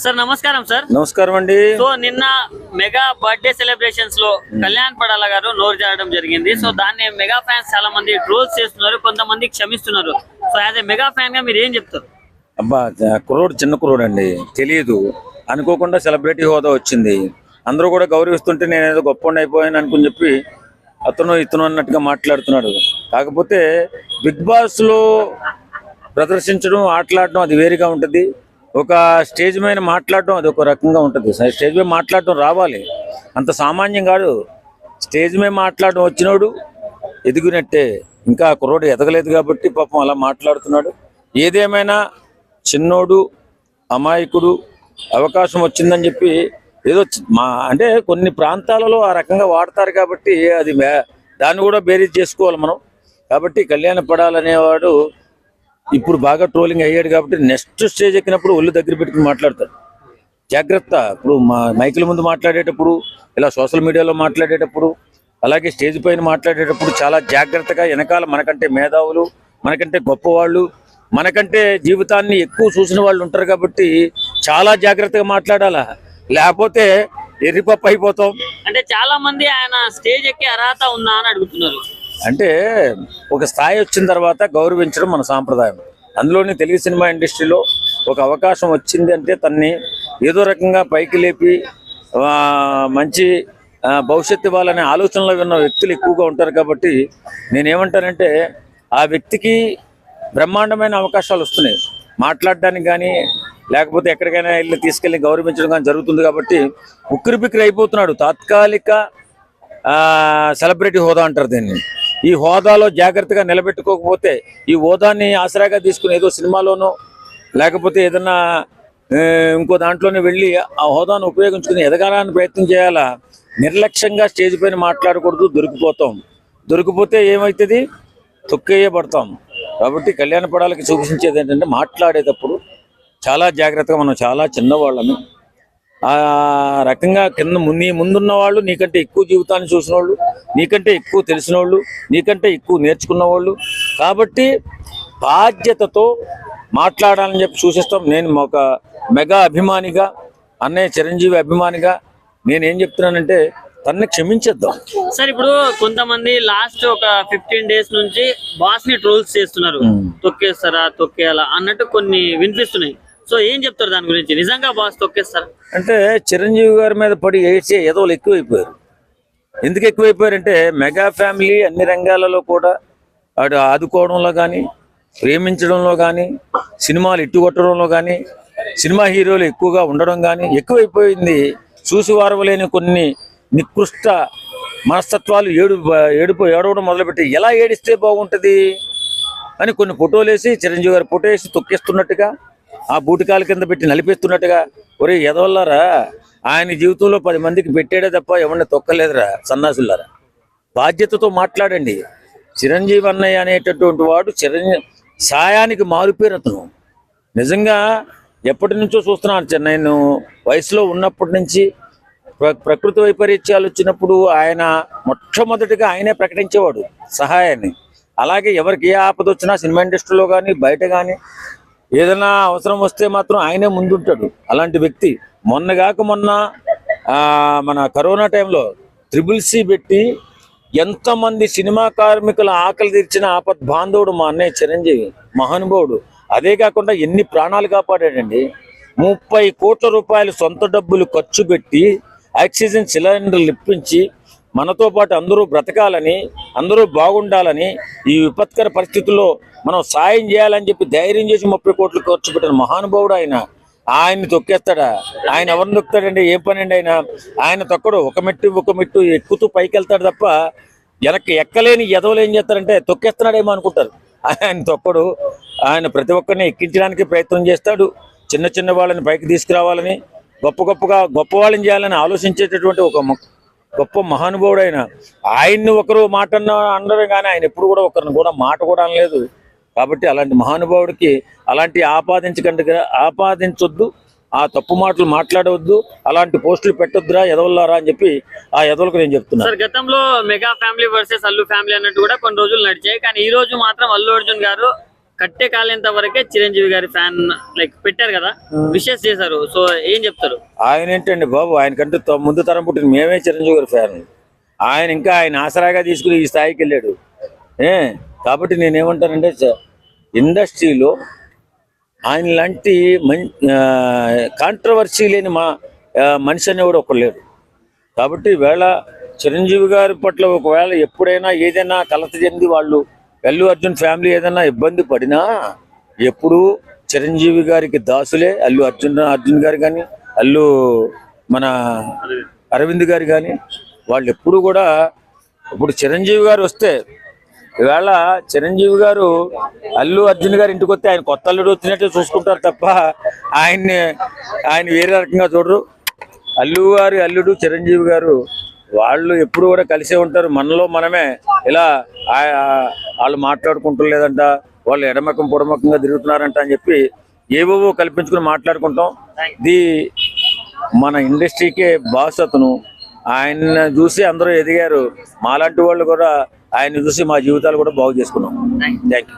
Sir నమస్కారం sir. నమస్కారం అండి. సో నిన్న మెగా బర్త్డే సెలబ్రేషన్స్ లో కళ్యాణ్ పడాల గారు నోరు జారడం జరిగింది. సో దాన్ని మెగా ఫ్యాన్స్ చాలా మంది ట్రోల్స్ చేస్తున్నారు, కొంతమంది క్షమిస్తున్నారు. So as a mega fan గా మీరు ఏం చెప్తారు? అబ్బా, కుర్రోడు చిన్న కుర్రోడు అండి, తెలియదు, అనుకోకుండా సెలబ్రిటీ హోదా వచ్చింది. అందరూ కూడా గౌరవిస్తుంటే నేను ఏదో గొప్ప అయిపోయాను అనుకుని చెప్పి అతను ఇతను అన్నట్టుగా మాట్లాడుతున్నాడు. కాకపోతే బిగ్ బాస్ లో ప్రదర్శించడం, ఆటలాడడం అది వేరుగా ఉంటుంది. ఒక స్టేజ్ మీద మాట్లాడడం అది ఒక రకంగా ఉంటుంది. స్టేజ్ మీద మాట్లాడడం రావాలి, అంత సామాన్యం కాదు. స్టేజ్ మీద మాట్లాడడం వచ్చినోడు ఎదిగినట్టే. ఇంకా కుర్రోడు ఎదగలేదు కాబట్టి పాపం అలా మాట్లాడుతున్నాడు. ఏదేమైనా చిన్నోడు, అమాయకుడు, అవకాశం వచ్చిందని చెప్పి ఏదో అంటే కొన్ని ప్రాంతాలలో ఆ రకంగా వాడతారు కాబట్టి అది దాన్ని కూడా బేరీజ్ చేసుకోవాలి మనం. కాబట్టి కళ్యాణ పడాలనేవాడు ఇప్పుడు బాగా ట్రోలింగ్ అయ్యాడు కాబట్టి నెక్స్ట్ స్టేజ్ ఎక్కినప్పుడు ఒళ్ళు దగ్గర పెట్టుకుని మాట్లాడతాడు. జాగ్రత్త. ఇప్పుడు మైకుల ముందు మాట్లాడేటప్పుడు, ఇలా సోషల్ మీడియాలో మాట్లాడేటప్పుడు, అలాగే స్టేజ్ పైన మాట్లాడేటప్పుడు చాలా జాగ్రత్తగా, వెనకాల మనకంటే మేధావులు, మనకంటే గొప్పవాళ్ళు, మనకంటే జీవితాన్ని ఎక్కువ చూసిన వాళ్ళు ఉంటారు కాబట్టి చాలా జాగ్రత్తగా మాట్లాడాలా, లేకపోతే ఎర్రిపప్పు అయిపోతాం. అంటే చాలా మంది ఆయన స్టేజ్ ఎక్కే అర్హత ఉందా అని అడుగుతున్నారు. అంటే ఒక స్థాయి వచ్చిన తర్వాత గౌరవించడం మన సాంప్రదాయం. అందులోని తెలుగు సినిమా ఇండస్ట్రీలో ఒక అవకాశం వచ్చింది అంటే తన్ని ఏదో రకంగా పైకి లేపి మంచి భవిష్యత్తు ఇవ్వాలనే ఆలోచనలో ఉన్న వ్యక్తులు ఎక్కువగా ఉంటారు. కాబట్టి నేనేమంటానంటే ఆ వ్యక్తికి బ్రహ్మాండమైన అవకాశాలు వస్తున్నాయి, మాట్లాడడానికి కానీ లేకపోతే ఎక్కడికైనా వెళ్ళి తీసుకెళ్ళి గౌరవించడం కానీ జరుగుతుంది. కాబట్టి ఉక్కిరి బిక్కిరి అయిపోతున్నాడు. తాత్కాలిక సెలబ్రిటీ హోదా అంటారు దీన్ని. ఈ హోదాలో జాగ్రత్తగా నిలబెట్టుకోకపోతే, ఈ హోదాన్ని ఆసరాగా తీసుకుని ఏదో సినిమాలోనో లేకపోతే ఏదన్నా ఇంకో దాంట్లోనే వెళ్ళి ఆ హోదాను ఉపయోగించుకుని ఎదగాలని ప్రయత్నం చేయాలా. నిర్లక్ష్యంగా స్టేజ్ పైన మాట్లాడకూడదు, దొరికిపోతాం. దొరికిపోతే ఏమవుతుంది? తొక్కేయబడతాం. కాబట్టి కళ్యాణ పడాలకి చూపించేది ఏంటంటే మాట్లాడేటప్పుడు చాలా జాగ్రత్తగా, మనం చాలా చిన్నవాళ్ళని, ఆ రకంగా కింద ముందున్న వాళ్ళు నీకంటే ఎక్కువ జీవితాన్ని చూసిన వాళ్ళు, నీకంటే ఎక్కువ తెలిసిన వాళ్ళు, నీకంటే ఎక్కువ నేర్చుకున్న వాళ్ళు. కాబట్టి బాధ్యతతో మాట్లాడాలని చెప్పి సూచిస్తాం. నేను ఒక మెగా అభిమానిగా, అన్నయ్య చిరంజీవి అభిమానిగా నేనేం చెప్తున్నానంటే తనని క్షమించేద్దాం. సార్ ఇప్పుడు కొంతమంది లాస్ట్ ఒక 15 days నుంచి బాస్ ని ట్రోల్స్ చేస్తున్నారు. తొక్కేస్తారా, తొక్కేయాలా అన్నట్టు కొన్ని వినిపిస్తున్నాయి. సో ఏం చెప్తారు దాని గురించి? నిజంగా బాస్ తొక్కేస్తారా? అంటే చిరంజీవి గారి మీద పడి ఏడ్చే ఎదవలు ఎక్కువైపోయారు. ఎందుకు ఎక్కువైపోయారంటే మెగా ఫ్యామిలీ అన్ని రంగాలలో కూడా అటు ఆదుకోవడంలో కానీ, ప్రేమించడంలో కానీ, సినిమాలు ఇట్టుకొట్టడంలో కానీ, సినిమా హీరోలు ఎక్కువగా ఉండడం కానీ ఎక్కువైపోయింది. చూసి వారవలేని కొన్ని నికృష్ట మనస్తత్వాలు ఏడవడం మొదలుపెట్టి ఎలా ఏడిస్తే బాగుంటుంది అని కొన్ని ఫోటోలు వేసి, చిరంజీవి గారి ఫోటో వేసి తొక్కిస్తున్నట్టుగా, ఆ బూటికాల కింద పెట్టి నలిపేస్తున్నట్టుగా. ఒరే ఎదవల్లారా, ఆయన జీవితంలో 10 మందికి పెట్టాడే తప్ప ఎవరిని తొక్కలేదురా సన్నాసులారా. బాధ్యతతో మాట్లాడండి. చిరంజీవి అన్నయ్య అనేటటువంటి వాడు సాయానికి మారుపేరు అతను. నిజంగా ఎప్పటి నుంచో చూస్తున్నాను. నేను వయసులో ఉన్నప్పటి నుంచి ప్రకృతి వైపరీత్యాలు వచ్చినప్పుడు ఆయన మొట్టమొదటిగా ఆయనే ప్రకటించేవాడు సహాయాన్ని. అలాగే ఎవరికి ఏ ఆపద వచ్చినా సినిమా ఇండస్ట్రీలో కానీ బయట కానీ ఏదైనా అవసరం వస్తే మాత్రం ఆయనే ముందుంటాడు. అలాంటి వ్యక్తి మొన్న మన కరోనా టైంలో CCC పెట్టి ఎంతమంది సినిమా కార్మికుల ఆకలి తీర్చిన ఆపద్ బాంధవుడు మా అన్నయ్య చిరంజీవి, మహానుభావుడు. అదే కాకుండా ఎన్ని ప్రాణాలు కాపాడాడండి. 30 కోట్ల రూపాయలు సొంత డబ్బులు ఖర్చు పెట్టి ఆక్సిజన్ సిలిండర్లు ఇప్పించి మనతో పాటు అందరూ బ్రతకాలని, అందరూ బాగుండాలని, ఈ విపత్కర పరిస్థితుల్లో మనం సాయం చేయాలని చెప్పి ధైర్యం చేసి 30 కోట్లు ఖర్చు పెట్టిన మహానుభావుడు ఆయన. ఆయన్ని తొక్కేస్తాడా? ఆయన ఎవరిని తొక్కుతాడండి? ఏం పని అండి ఆయన తొక్కడు. ఒక మెట్టు ఎక్కుతూ పైకి వెళ్తాడు తప్ప వెనక్కి ఎక్కలేని ఎదవలు ఏం చేస్తారంటే తొక్కేస్తున్నాడేమో అనుకుంటారు. ఆయన తొక్కడు. ఆయన ప్రతి ఒక్కరిని ఎక్కించడానికి ప్రయత్నం చేస్తాడు. చిన్న వాళ్ళని పైకి తీసుకురావాలని, గొప్ప వాళ్ళని చేయాలని ఆలోచించేటటువంటి ఒక గొప్ప మహానుభావుడు ఆయన. ఆయన్ని ఒకరు మాట అన్నారు కానీ ఆయన ఎప్పుడు కూడా ఒకరిని కూడా మాట కూడా అనలేదు. కాబట్టి అలాంటి మహానుభావుడికి అలాంటి ఆపాదించొద్దు, ఆ తప్పు మాటలు మాట్లాడవద్దు, అలాంటి పోస్టులు పెట్టొద్దురా ఎదవల్లారా అని చెప్పి ఆ ఎదవలకు నేను చెప్తున్నాను. సార్ గతంలో mega family versus Allu family అన్నట్టు కూడా కొన్ని రోజులు నడిచాయి. కానీ ఈ రోజు మాత్రం అల్లు అర్జున్ గారు కట్టే కాలేంత వరకే చిరంజీవి గారి ఫ్యాన్ లైక్ పెట్టారు కదా, విషెస్ చేశారు. సో ఏం చెప్తారు? ఆయన ఏంటండి బాబు, ఆయనకంటే ముందు తరం పుట్టిన మేమే చిరంజీవి గారి ఫ్యాన్. ఆయన ఇంకా ఆయన ఆసరాగా తీసుకుని ఈ స్థాయికి వెళ్ళాడు. కాబట్టి నేనేమంటానంటే ఇండస్ట్రీలో ఆయన లాంటి కాంట్రవర్సీ లేని మనిషి అనేవాడు ఒకరు లేడు. కాబట్టి ఈవేళ చిరంజీవి గారి పట్ల ఒకవేళ ఎప్పుడైనా ఏదైనా కలత చెంది వాళ్ళు అల్లు అర్జున్ ఫ్యామిలీ ఏదైనా ఇబ్బంది పడినా ఎప్పుడు చిరంజీవి గారికి దాసులే. అర్జున్ గారు కానీ మన అరవింద్ గారు కానీ వాళ్ళు ఎప్పుడు కూడా, ఇప్పుడు చిరంజీవి గారు వస్తే ఈవేళ చిరంజీవి గారు అల్లు అర్జున్ గారి ఇంటికి వస్తే ఆయన కొత్త అల్లుడు వచ్చినట్టు చూసుకుంటారు తప్ప ఆయన వేరే రకంగా చూడరు. అల్లుడు చిరంజీవి గారు వాళ్ళు ఎప్పుడు కూడా కలిసే ఉంటారు. మనలో మనమే ఇలా వాళ్ళు మాట్లాడుకుంటారు, లేదంట వాళ్ళు ఎడమకం పొడమకంగా తిరుగుతున్నారంట అని చెప్పి ఏవేవో కల్పించుకుని మాట్లాడుకుంటాం. ఇది మన ఇండస్ట్రీకే బాస్ అతను. ఆయన చూసి అందరూ ఎదిగారు. మాలాంటి వాళ్ళు కూడా ఆయన చూసి మా జీవితాలు కూడా బాగు చేసుకున్నాం. Thank you.